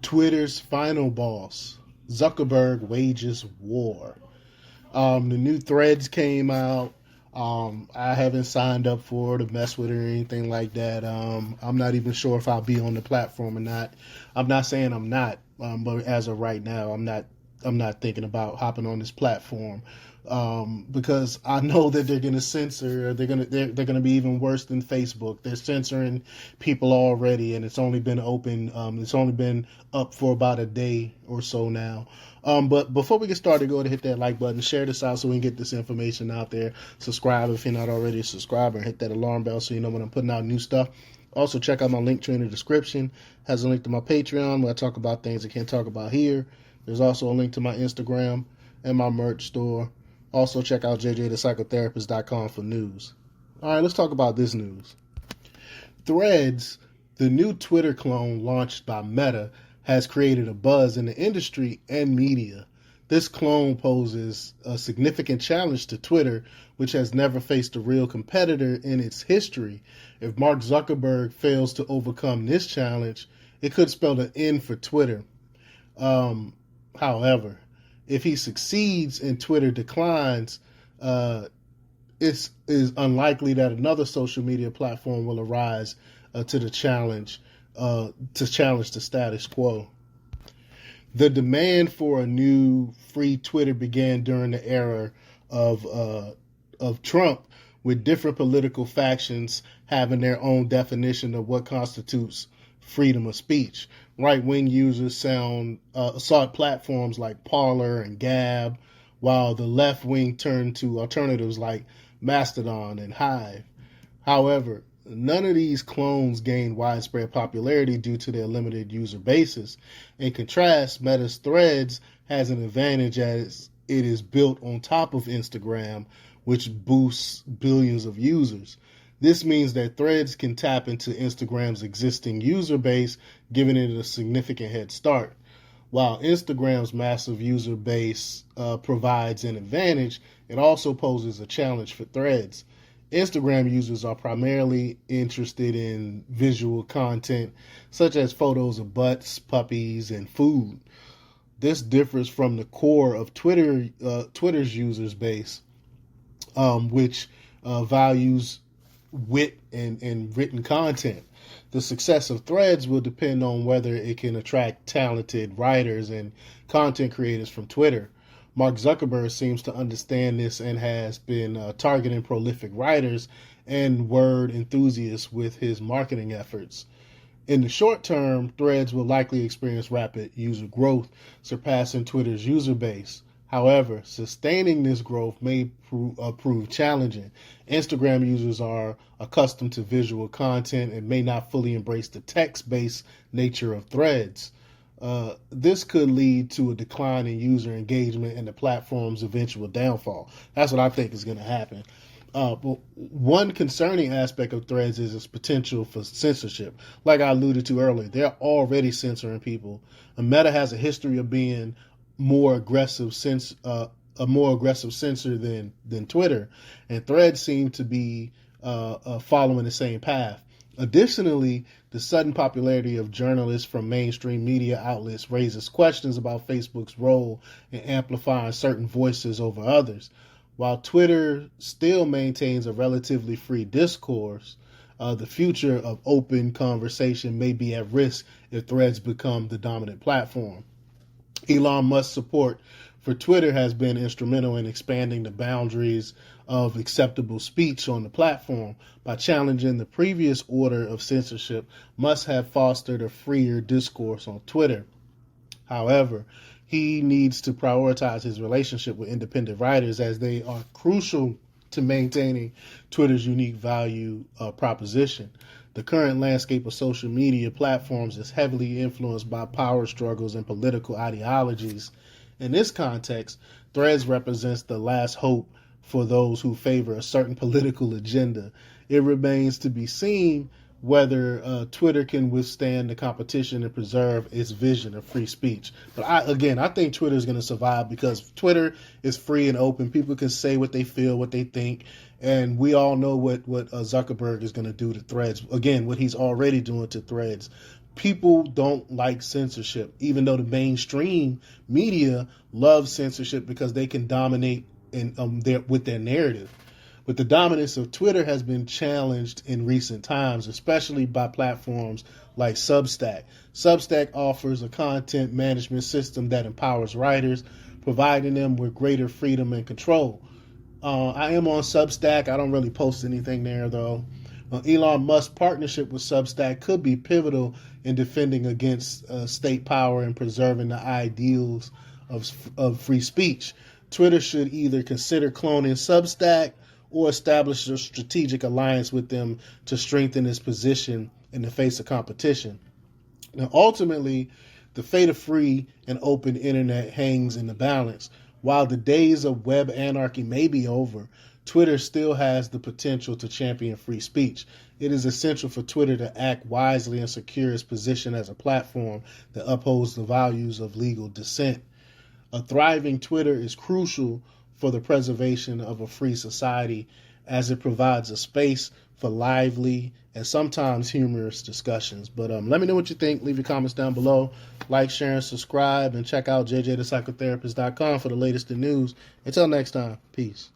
Twitter's final boss, Zuckerberg, wages war. The new threads came out. I haven't signed up for it to mess with it or anything like that. I'm not even sure if I'll be on the platform or not. I'm not saying I'm not, but as of right now, I'm not. I'm not thinking about hopping on this platform because I know that they're going to censor. They're going to be even worse than Facebook. They're censoring people already, and it's only been open. It's only been up for about a day or so now. But before we get started, go ahead and hit that like button, share this out so we can get this information out there. Subscribe if you're not already a subscriber, and hit that alarm bell so you know when I'm putting out new stuff. Also, check out my link tree in the description. It has a link to my Patreon where I talk about things I can't talk about here. There's also a link to my Instagram and my merch store. Also, check out jjthepsychotherapist.com for news. All right, let's talk about this news. Threads, the new Twitter clone launched by Meta, has created a buzz in the industry and media. This clone poses a significant challenge to Twitter, which has never faced a real competitor in its history. If Mark Zuckerberg fails to overcome this challenge, it could spell the end for Twitter. However, if he succeeds and Twitter declines, it is unlikely that another social media platform will arise to challenge the status quo. The demand for a new free Twitter began during the era of Trump, with different political factions having their own definition of what constitutes freedom of speech. Right-wing users sought platforms like Parler and Gab, while the left wing turned to alternatives like Mastodon and Hive. However, none of these clones gained widespread popularity due to their limited user bases. In contrast, Meta's Threads has an advantage as it is built on top of Instagram, which boosts billions of users. This means that Threads can tap into Instagram's existing user base, giving it a significant head start. While Instagram's massive user base provides an advantage, it also poses a challenge for Threads. Instagram users are primarily interested in visual content, such as photos of butts, puppies, and food. This differs from the core of Twitter's users base, which values wit and written content. The success of Threads will depend on whether it can attract talented writers and content creators from Twitter. Mark Zuckerberg seems to understand this and has been targeting prolific writers and word enthusiasts with his marketing efforts. In the short term, Threads will likely experience rapid user growth, surpassing Twitter's user base. However, sustaining this growth may prove challenging. Instagram users are accustomed to visual content and may not fully embrace the text-based nature of Threads. This could lead to a decline in user engagement and the platform's eventual downfall. That's what I think is going to happen. But one concerning aspect of Threads is its potential for censorship. Like I alluded to earlier, they're already censoring people. And Meta has a history of being a more aggressive censor than Twitter, and Threads seem to be following the same path. Additionally, the sudden popularity of journalists from mainstream media outlets raises questions about Facebook's role in amplifying certain voices over others. While Twitter still maintains a relatively free discourse, the future of open conversation may be at risk if Threads become the dominant platform. Elon Musk's support for Twitter has been instrumental in expanding the boundaries of acceptable speech on the platform. By challenging the previous order of censorship, Musk have fostered a freer discourse on Twitter. However, he needs to prioritize his relationship with independent writers as they are crucial to maintaining Twitter's unique value proposition. The current landscape of social media platforms is heavily influenced by power struggles and political ideologies. In this context, Threads represents the last hope for those who favor a certain political agenda. It remains to be seen whether Twitter can withstand the competition and preserve its vision of free speech. But I think Twitter is going to survive because Twitter is free and open. People can say what they feel, what they think, and we all know what Zuckerberg is going to do to Threads. Again, what he's already doing to Threads. people don't like censorship, even though the mainstream media loves censorship because they can dominate with their narrative. But the dominance of Twitter has been challenged in recent times, especially by platforms like Substack. Substack offers a content management system that empowers writers, providing them with greater freedom and control. I am on Substack. I don't really post anything there, though. Elon Musk's partnership with Substack could be pivotal in defending against state power and preserving the ideals of free speech. Twitter should either consider cloning Substack or establish a strategic alliance with them to strengthen its position in the face of competition. Now, ultimately, the fate of free and open internet hangs in the balance. While the days of web anarchy may be over, Twitter still has the potential to champion free speech. It is essential for Twitter to act wisely and secure its position as a platform that upholds the values of legal dissent. A thriving Twitter is crucial for the preservation of a free society, as it provides a space for lively and sometimes humorous discussions. But let me know what you think. Leave your comments down below. Like, share, and subscribe. And check out jjthepsychotherapist.com for the latest in news. Until next time, peace.